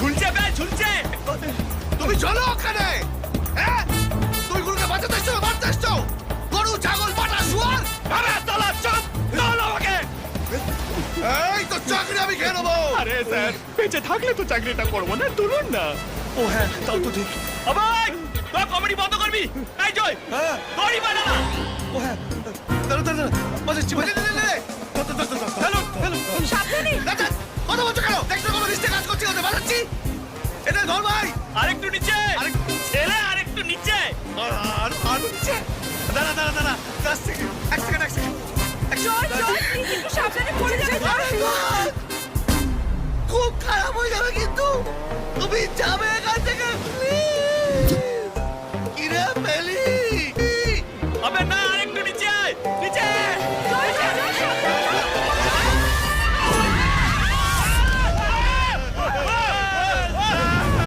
ঝুলছে বে ঝুলছে। তুমি চলো ওখানে। হ্যাঁ, তুই গুলোকে বাঁচাতে এসছো না মারতে এসছো? গরু ছাগল পাটা শুয়ার। আরে তালা চাপ চল আমাকে। এই তো চাকরি আমি খেয়ে নেবো। আরে স্যার বেঁচে থাকলে তো চাকরিটা করবো না, তুলুন না। ও হ্যাঁ, তাও তো ঠিক। আবার তোর কমেডি বন্ধ করবি। এই জয় হ্যাঁ, দড়ি বানা না। ও হ্যাঁ, দাঁড়া দাঁড়া বাজাচ্ছি হ্যালো হ্যালো সাবধানে। কথা বলছো কেন? দেখছো কত রিস্কে কাজ করছি, ওদের বাজাচ্ছি। এটা ধর ভাই। আরেকটু নিচে ছেলে, আরেকটু নিচে। আর নিচে। দাঁড়া দাঁড়া দাঁড়া, জাস্ট সেকেন্ড, এক সেকেন্ড এক সেকেন্ড। জয় জয় প্লিজ একটু সাবধানে পড়ে যাবে। খুব খারাপ হয়ে যাবে কিন্তু। তুমি যাবে